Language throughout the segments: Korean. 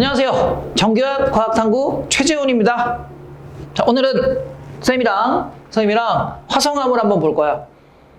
안녕하세요. 정규학 과학탐구 최재훈입니다. 자, 오늘은 선생님이랑 화성암을 한번 볼 거야.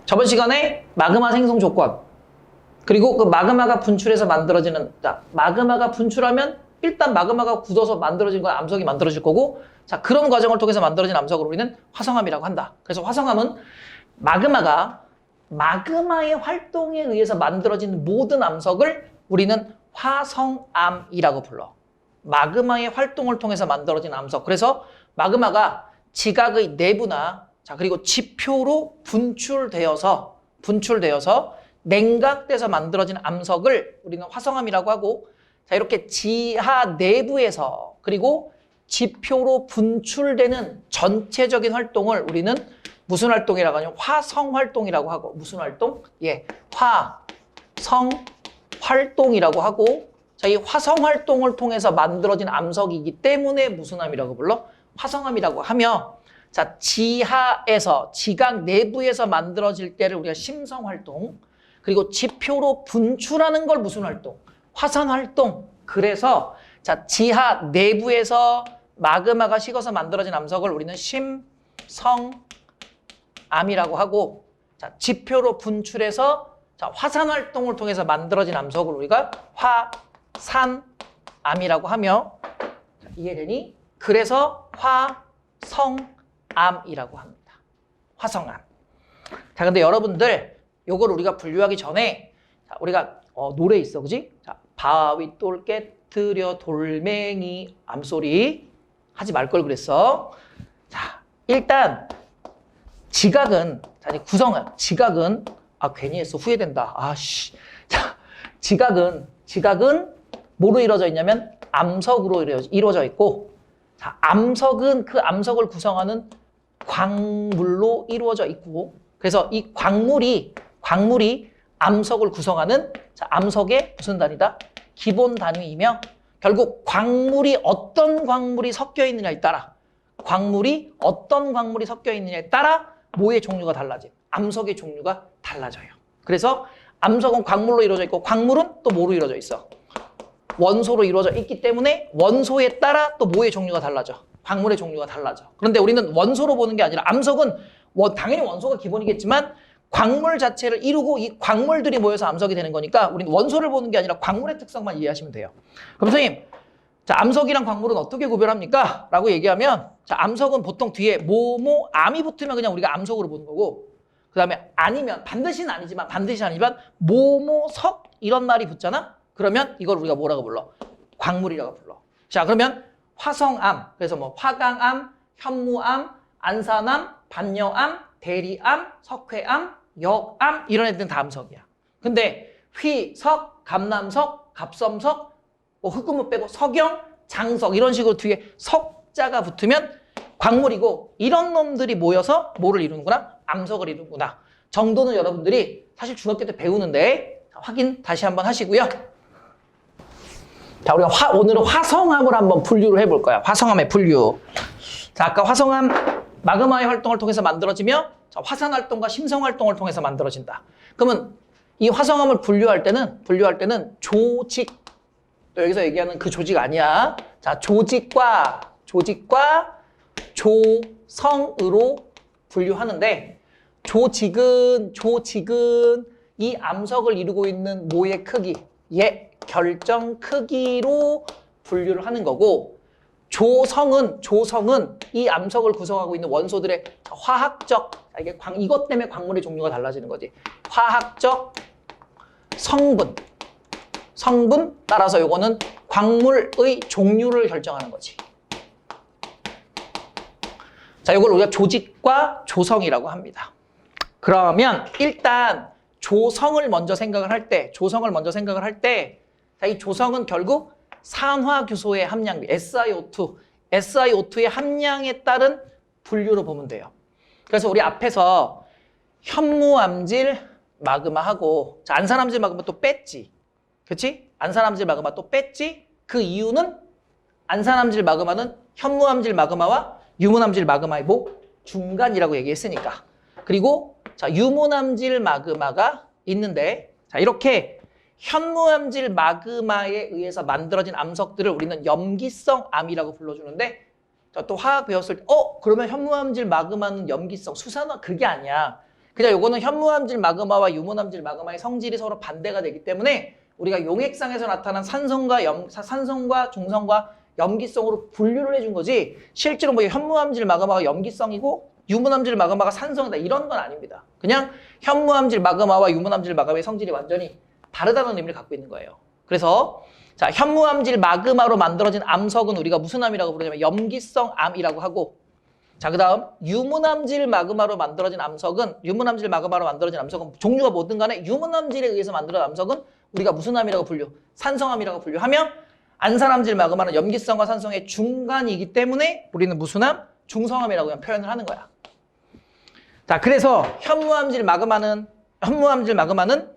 저번 시간에 마그마 생성 조건, 그리고 그 마그마가 분출해서 만들어지는, 자, 마그마가 분출하면 일단 마그마가 굳어서 만들어진 건 암석이 만들어질 거고, 자, 그런 과정을 통해서 만들어진 암석을 우리는 화성암이라고 한다. 그래서 화성암은 마그마가 마그마의 활동에 의해서 만들어진 모든 암석을 우리는 화성암이라고 불러. 마그마의 활동을 통해서 만들어진 암석. 그래서 마그마가 지각의 내부나, 자, 그리고 지표로 분출되어서 냉각돼서 만들어진 암석을 우리는 화성암이라고 하고, 자, 이렇게 지하 내부에서 그리고 지표로 분출되는 전체적인 활동을 우리는 무슨 활동이라고 하냐면 화성 활동이라고 하고, 무슨 활동? 예, 화성 활동이라고 하고, 자, 이 화성 활동을 통해서 만들어진 암석이기 때문에 무슨 암이라고 불러? 화성암이라고 하며, 자, 지하에서 지각 내부에서 만들어질 때를 우리가 심성 활동, 그리고 지표로 분출하는 걸 무슨 활동? 화산 활동. 그래서 자, 지하 내부에서 마그마가 식어서 만들어진 암석을 우리는 심성암이라고 하고, 자, 지표로 분출해서 자, 화산 활동을 통해서 만들어진 암석을 우리가 화산암이라고 하며, 자, 이해되니? 그래서 화성암이라고 합니다. 화성암. 자, 근데 여러분들 요걸 우리가 분류하기 전에, 자, 우리가 노래 있어, 그지? 자, 바위 똘 깨트려 돌멩이 암소리 하지 말 걸 그랬어. 자, 일단 지각은, 자, 이제 구성은, 지각은, 아, 괜히 했어. 후회된다. 아씨. 자, 지각은 뭐로 이루어져 있냐면 암석으로 이루어져 있고, 자, 암석은 그 암석을 구성하는 광물로 이루어져 있고, 그래서 이 광물이 암석을 구성하는, 자, 암석의 무슨 단위다? 기본 단위이며, 결국 어떤 광물이 섞여 있느냐에 따라, 뭐의 종류가 달라져? 암석의 종류가 달라져요. 그래서 암석은 광물로 이루어져 있고, 광물은 또 뭐로 이루어져 있어? 원소로 이루어져 있기 때문에 원소에 따라 또 뭐의 종류가 달라져? 광물의 종류가 달라져. 그런데 우리는 원소로 보는 게 아니라, 암석은 당연히 원소가 기본이겠지만 광물 자체를 이루고 이 광물들이 모여서 암석이 되는 거니까 우리는 원소를 보는 게 아니라 광물의 특성만 이해하시면 돼요. 그럼 선생님, 자, 암석이랑 광물은 어떻게 구별합니까? 라고 얘기하면, 자, 암석은 보통 뒤에 암이 붙으면 그냥 우리가 암석으로 보는 거고, 그 다음에 아니면, 반드시는 아니지만 석 이런 말이 붙잖아? 그러면 이걸 우리가 뭐라고 불러? 광물이라고 불러. 자, 그러면 화성암, 그래서 뭐 화강암, 현무암, 안산암, 반려암, 대리암, 석회암, 역암, 이런 애들은 다 암석이야. 근데 휘석, 감남석, 갑섬석, 뭐 흑금무 빼고 석영, 장석, 이런 식으로 뒤에 석자가 붙으면 광물이고, 이런 놈들이 모여서 뭐를 이루는구나? 암석을 이루는구나. 정도는 여러분들이 사실 중학교 때 배우는데 확인 다시 한번 하시고요. 자, 우리가 오늘은 화성암을 한번 분류를 해볼 거야. 화성암의 분류. 자, 아까 화성암 마그마의 활동을 통해서 만들어지며, 자, 화산 활동과 심성 활동을 통해서 만들어진다. 그러면 이 화성암을 분류할 때는 조직, 또 여기서 얘기하는 그 조직 아니야. 자, 조직과 조성으로 분류하는데, 조직은 이 암석을 이루고 있는 모의 크기, 결정 크기로 분류를 하는 거고, 조성은 이 암석을 구성하고 있는 원소들의 화학적, 이것 때문에 광물의 종류가 달라지는 거지. 화학적 성분 따라서 요거는 광물의 종류를 결정하는 거지. 자, 요걸 우리가 조직과 조성이라고 합니다. 그러면 일단 조성을 먼저 생각을 할 때, 자, 이 조성은 결국 산화규소의 함량, SiO2의 함량에 따른 분류로 보면 돼요. 그래서 우리 앞에서 현무암질 마그마하고, 자, 안산암질 마그마 또 뺐지. 그치? 안산암질 마그마 또 뺐지? 그 이유는 안산암질 마그마는 현무암질 마그마와 유문암질 마그마의 중간이라고 얘기했으니까. 그리고 자, 유문암질 마그마가 있는데, 자, 이렇게 현무암질 마그마에 의해서 만들어진 암석들을 우리는 염기성 암이라고 불러주는데, 또 화학 배웠을 때 그러면 현무암질 마그마는 염기성, 수산화 그게 아니야. 그냥 요거는 현무암질 마그마와 유문암질 마그마의 성질이 서로 반대가 되기 때문에 우리가 용액상에서 나타난 산성과 중성과 염기성으로 분류를 해준 거지, 실제로 뭐 현무암질 마그마가 염기성이고 유문암질 마그마가 산성이다 이런 건 아닙니다. 그냥 현무암질 마그마와 유문암질 마그마의 성질이 완전히 다르다는 의미를 갖고 있는 거예요. 그래서 자, 현무암질 마그마로 만들어진 암석은 우리가 무슨 암이라고 부르냐면 염기성 암이라고 하고, 자, 그 다음 유문암질 마그마로 만들어진 암석은 종류가 뭐든 간에 유문암질에 의해서 만들어진 암석은 우리가 무슨 암이라고 분류? 산성암이라고 분류하며, 안산암질 마그마는 염기성과 산성의 중간이기 때문에 우리는 무슨 암? 중성암이라고 그냥 표현을 하는 거야. 자, 그래서 현무암질 마그마는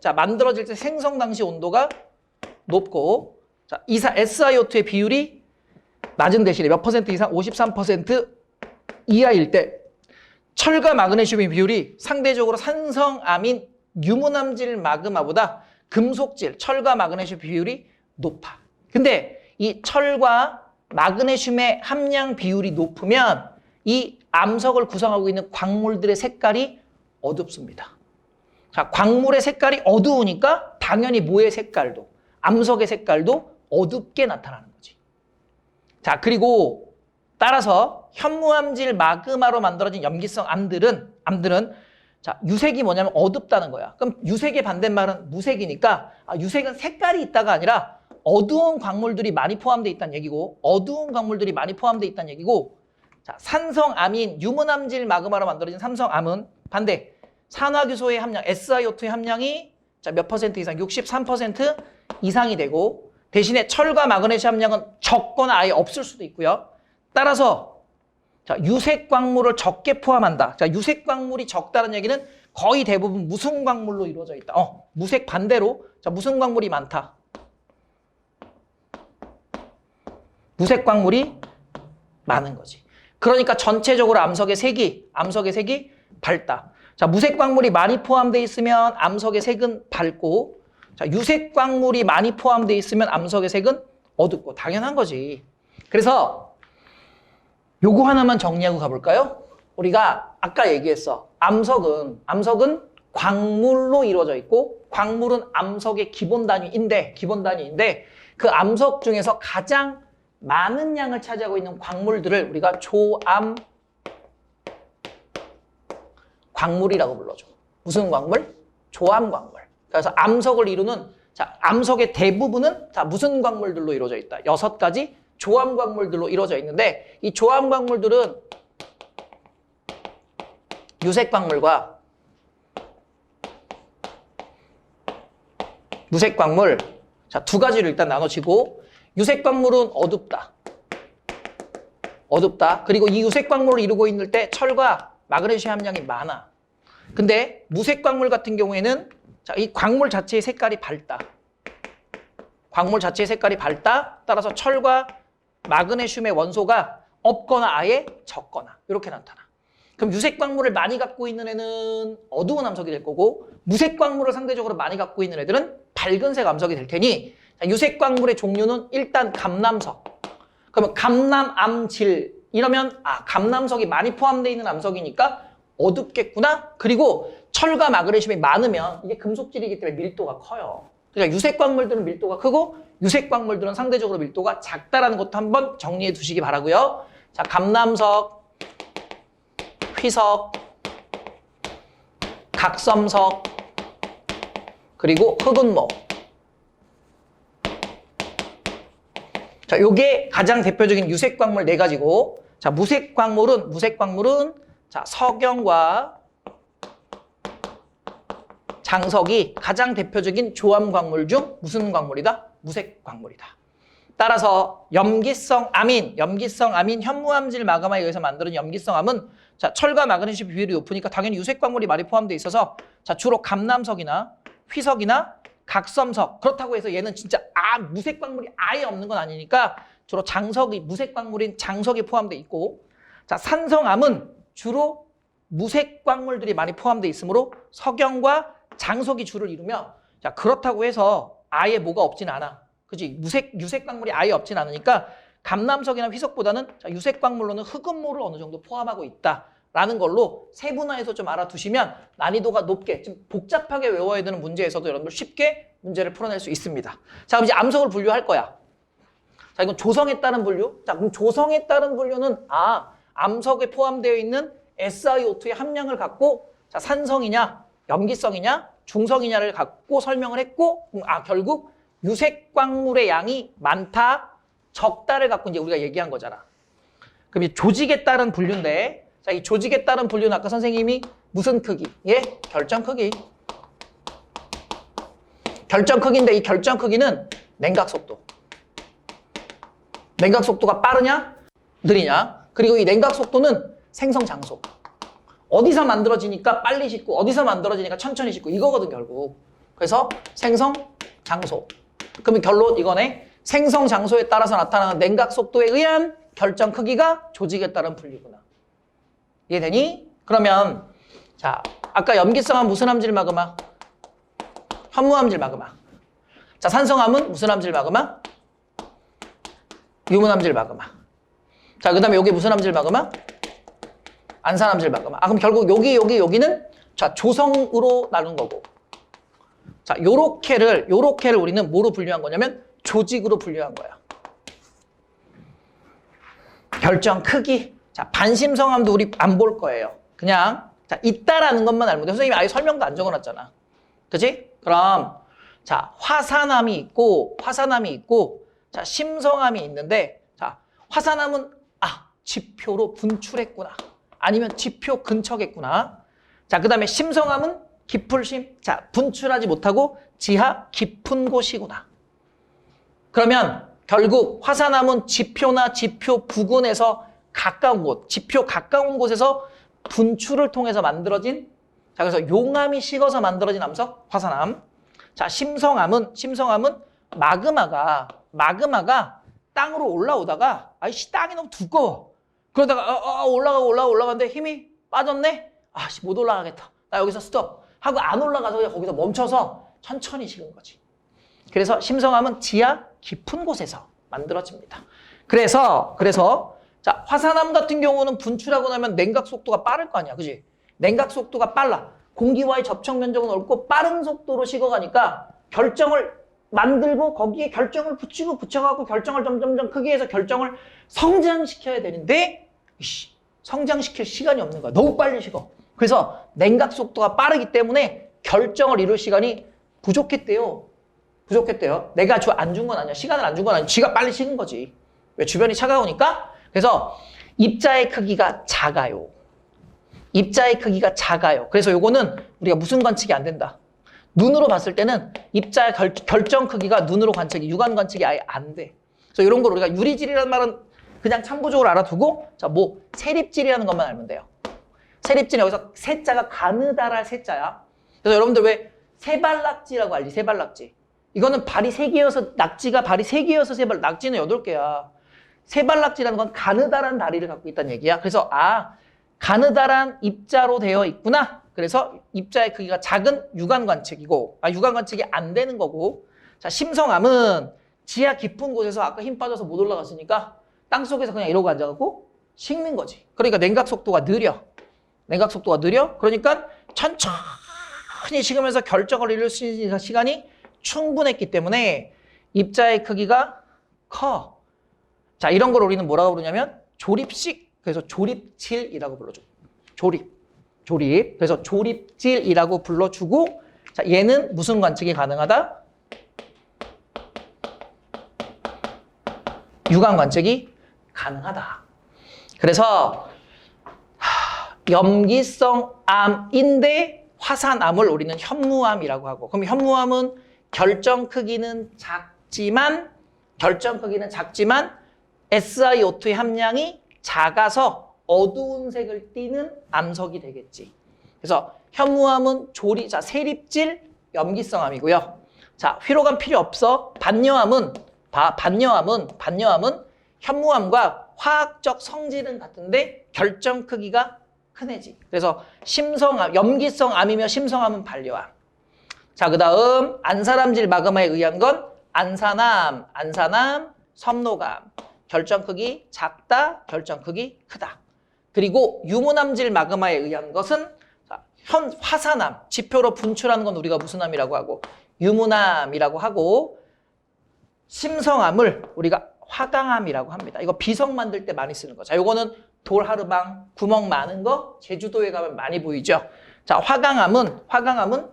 자, 만들어질 때 생성 당시 온도가 높고, 자, SiO2의 비율이 낮은 대신에 몇 퍼센트 이상? 53% 이하일 때 철과 마그네슘의 비율이 상대적으로 산성암인 유문암질 마그마보다 금속질, 철과 마그네슘 비율이 높아. 근데 이 철과 마그네슘의 함량 비율이 높으면 이 암석을 구성하고 있는 광물들의 색깔이 어둡습니다. 자, 광물의 색깔이 어두우니까 당연히 뭐의 색깔도, 암석의 색깔도 어둡게 나타나는 거지. 자, 그리고 따라서 현무암질 마그마로 만들어진 염기성 암들은 자, 유색이 뭐냐면 어둡다는 거야. 그럼 유색의 반대말은 무색이니까, 유색은 색깔이 있다가 아니라 어두운 광물들이 많이 포함되어 있다는 얘기고, 자, 산성암인 유문암질 마그마로 만들어진 산성암은 반대, 산화규소의 함량, SiO2의 함량이 자, 몇 퍼센트 이상? 63% 이상이 되고, 대신에 철과 마그네슘 함량은 적거나 아예 없을 수도 있고요. 따라서 자, 유색 광물을 적게 포함한다. 자, 유색 광물이 적다는 얘기는 거의 대부분 무슨 광물로 이루어져 있다. 무색 반대로 자, 무슨 광물이 많다. 무색 광물이 많은 거지. 그러니까 전체적으로 암석의 색이 밝다. 자, 무색 광물이 많이 포함되어 있으면 암석의 색은 밝고, 자, 유색 광물이 많이 포함되어 있으면 암석의 색은 어둡고, 당연한 거지. 그래서 요거 하나만 정리하고 가볼까요? 우리가 아까 얘기했어. 암석은 광물로 이루어져 있고, 광물은 암석의 기본 단위인데 그 암석 중에서 가장 많은 양을 차지하고 있는 광물들을 우리가 조암 광물이라고 불러줘. 무슨 광물? 조암 광물. 그래서 암석을 이루는, 자, 암석의 대부분은 자, 무슨 광물들로 이루어져 있다? 6가지 조암 광물들로 이루어져 있는데, 이 조암 광물들은 유색 광물과 무색 광물, 자, 두 가지로 일단 나눠지고, 유색 광물은 어둡다. 그리고 이 유색 광물을 이루고 있을 때 철과 마그네슘 함량이 많아. 근데 무색 광물 같은 경우에는 자, 이 광물 자체의 색깔이 밝다. 따라서 철과 마그네슘의 원소가 없거나 아예 적거나 이렇게 나타나. 그럼 유색 광물을 많이 갖고 있는 애는 어두운 암석이 될 거고, 무색 광물을 상대적으로 많이 갖고 있는 애들은 밝은색 암석이 될 테니, 자, 유색 광물의 종류는 일단 감남석. 그러면 감남암질 이러면 감남석이 많이 포함되어 있는 암석이니까 어둡겠구나. 그리고 철과 마그네슘이 많으면 이게 금속질이기 때문에 밀도가 커요. 그러니까 유색 광물들은 밀도가 크고 유색 광물들은 상대적으로 밀도가 작다라는 것도 한번 정리해 두시기 바라고요. 자, 감남석, 휘석, 각섬석, 그리고 흑운모. 자, 요게 가장 대표적인 유색 광물 4가지고, 자, 무색 광물은 자, 석영과 장석이 가장 대표적인 조암 광물 중 무슨 광물이다? 무색 광물이다. 따라서 염기성 암인 현무암질 마그마에 의해서 만드는 염기성 암은 자, 철과 마그네슘 비율이 높으니까 당연히 유색 광물이 많이 포함되어 있어서 자, 주로 감남석이나 휘석이나 각섬석, 그렇다고 해서 얘는 진짜 무색 광물이 아예 없는 건 아니니까 주로 장석이, 무색 광물인 장석이 포함되어 있고, 자, 산성암은 주로 무색 광물들이 많이 포함되어 있으므로 석영과 장석이 주를 이루며, 자, 그렇다고 해서 아예 뭐가 없진 않아. 그지? 유색 광물이 아예 없진 않으니까 감남석이나 휘석보다는 자, 유색 광물로는 흑음모를 어느 정도 포함하고 있다라는 걸로 세분화해서 좀 알아두시면 난이도가 높게 좀 복잡하게 외워야 되는 문제에서도 여러분들 쉽게 문제를 풀어낼 수 있습니다. 자, 그럼 이제 암석을 분류할 거야. 자, 이건 조성에 따른 분류. 자, 그럼 조성에 따른 분류는 암석에 포함되어 있는 SiO2의 함량을 갖고 자, 산성이냐, 염기성이냐, 중성이냐를 갖고 설명을 했고 결국 유색 광물의 양이 많다, 적다를 갖고 이제 우리가 얘기한 거잖아. 그럼 이 조직에 따른 분류인데 자, 이 조직에 따른 분류는 아까 선생님이 무슨 크기? 예? 결정 크기. 결정 크기인데 이 결정 크기는 냉각 속도. 냉각 속도가 빠르냐? 느리냐? 그리고 이 냉각 속도는 생성 장소. 어디서 만들어지니까 빨리 식고 어디서 만들어지니까 천천히 식고 이거거든 결국. 그래서 생성 장소. 그러면 결론 이거네. 생성 장소에 따라서 나타나는 냉각 속도에 의한 결정 크기가 조직에 따른 분류구나. 이해되니? 그러면 자, 아까 염기성암 무슨 함질 마그마? 현무암질 마그마. 자, 산성암은 무슨 함질 마그마? 유문함질 마그마. 자, 그 다음에 여기 무슨 함질 마그마? 안산함질 마그마. 그럼 결국 여기는 자, 조성으로 나눈 거고. 자, 요렇게를 우리는 뭐로 분류한 거냐면 조직으로 분류한 거야. 결정 크기. 자, 반심성함도 우리 안 볼 거예요. 그냥 자, 있다라는 것만 알면 돼. 선생님이 아예 설명도 안 적어놨잖아. 그치? 그럼 자, 화산암이 있고 자, 심성암이 있는데 자, 화산암은 지표로 분출했구나. 아니면 지표 근처겠구나. 자, 그 다음에 심성암은 깊을심. 자, 분출하지 못하고 지하 깊은 곳이구나. 그러면 결국 화산암은 지표나 지표 부근에서 가까운 곳, 지표 가까운 곳에서 분출을 통해서 만들어진 자, 그래서 용암이 식어서 만들어진 암석, 화산암. 자, 심성암은 마그마가 땅으로 올라오다가 땅이 너무 두꺼워. 그러다가 올라가는데 힘이 빠졌네? 못 올라가겠다. 나 여기서 스톱. 하고 안 올라가서 그냥 거기서 멈춰서 천천히 식은 거지. 그래서 심성암은 지하 깊은 곳에서 만들어집니다. 그래서 자, 화산암 같은 경우는 분출하고 나면 냉각 속도가 빠를 거 아니야. 그지? 냉각 속도가 빨라. 공기와의 접촉 면적은 넓고 빠른 속도로 식어가니까 결정을 만들고 거기에 결정을 붙여갖고 결정을 점점 크게 해서 결정을 성장시켜야 되는데 성장시킬 시간이 없는 거야. 너무 빨리 식어. 그래서 냉각 속도가 빠르기 때문에 결정을 이룰 시간이 부족했대요. 내가 안 준 건 아니야. 시간을 안 준 건 아니야. 쥐가 빨리 식은 거지. 왜? 주변이 차가우니까. 그래서 입자의 크기가 작아요. 그래서 요거는 우리가 무슨 관측이 안 된다. 눈으로 봤을 때는 입자의 결정 크기가 눈으로 관측이, 육안 관측이 아예 안 돼. 그래서 이런 걸 우리가 유리질이라는 말은 그냥 참고적으로 알아두고 자, 세립질이라는 것만 알면 돼요. 세립질은 여기서 세자가 가느다랄 세자야. 그래서 여러분들 왜 세발낙지라고 알지? 세발낙지. 이거는 발이 3개여서 낙지가 발이 3개여서 낙지는 8개야. 세발낙지라는 건 가느다란 다리를 갖고 있다는 얘기야. 그래서 가느다란 입자로 되어 있구나. 그래서 입자의 크기가 작은 육안 관측이고 육안 관측이 안 되는 거고. 자, 심성암은 지하 깊은 곳에서 아까 힘 빠져서 못 올라갔으니까 땅속에서 그냥 이러고 앉아갖고 식는 거지. 그러니까 냉각 속도가 느려. 그러니까 천천히 식으면서 결정을 이룰 수 있는 시간이 충분했기 때문에 입자의 크기가 커. 자, 이런 걸 우리는 뭐라고 부르냐면 조립식. 그래서 조립질이라고 불러줘. 조립. 그래서 조립질이라고 불러주고 자, 얘는 무슨 관측이 가능하다? 육안 관측이 가능하다. 그래서 염기성암인데 화산암을 우리는 현무암이라고 하고 그럼 현무암은 결정 크기는 작지만 SiO2의 함량이 작아서 어두운 색을 띠는 암석이 되겠지. 그래서 현무암은 세립질 염기성암이고요. 자, 휘로감 필요 없어. 반여암은 현무암과 화학적 성질은 같은데 결정 크기가 큰 애지. 그래서 염기성암이며 심성암은 반려암. 자, 그 다음 안산암질 마그마에 의한 건 안산암, 섬노감. 결정 크기 작다, 결정 크기 크다. 그리고 유문암질 마그마에 의한 것은 화산암, 지표로 분출하는 건 우리가 무슨 암이라고 하고 유문암이라고 하고 심성암을 우리가 화강암이라고 합니다. 이거 비석 만들 때 많이 쓰는 거. 자, 요거는 돌하르방 구멍 많은 거 제주도에 가면 많이 보이죠. 자, 화강암은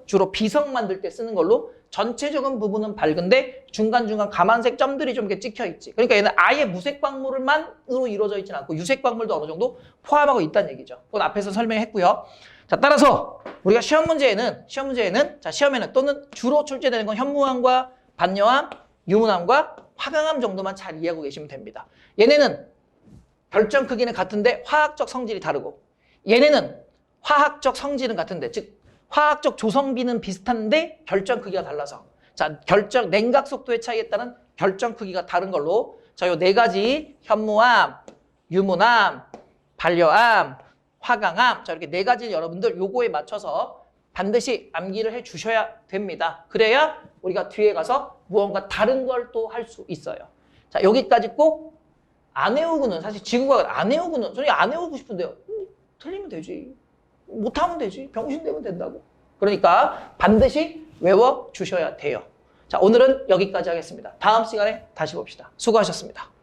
주로 비석 만들 때 쓰는 걸로 전체적인 부분은 밝은데 중간중간 가만색 점들이 좀 이렇게 찍혀 있지. 그러니까 얘는 아예 무색 광물만으로 이루어져 있지는 않고 유색 광물도 어느 정도 포함하고 있다는 얘기죠. 그건 앞에서 설명했고요. 자, 따라서 우리가 시험에는 또는 주로 출제되는 건 현무암과 반려암, 유문암과 화강암 정도만 잘 이해하고 계시면 됩니다. 얘네는 결정 크기는 같은데 화학적 성질이 다르고 얘네는 화학적 성질은 같은데 즉 화학적 조성비는 비슷한데 결정 크기가 달라서 자, 냉각 속도의 차이에 따른 결정 크기가 다른 걸로 자, 요 네 가지 현무암, 유문암, 반려암, 화강암 자, 이렇게 네 가지를 여러분들 요거에 맞춰서 반드시 암기를 해 주셔야 됩니다. 그래야 우리가 뒤에 가서 무언가 다른 걸 또 할 수 있어요. 자, 여기까지 꼭 안 외우고는 사실 지구과학 안 외우고는 저는 안 외우고 싶은데요. 틀리면 되지. 못하면 되지. 병신 되면 된다고. 그러니까 반드시 외워 주셔야 돼요. 자, 오늘은 여기까지 하겠습니다. 다음 시간에 다시 봅시다. 수고하셨습니다.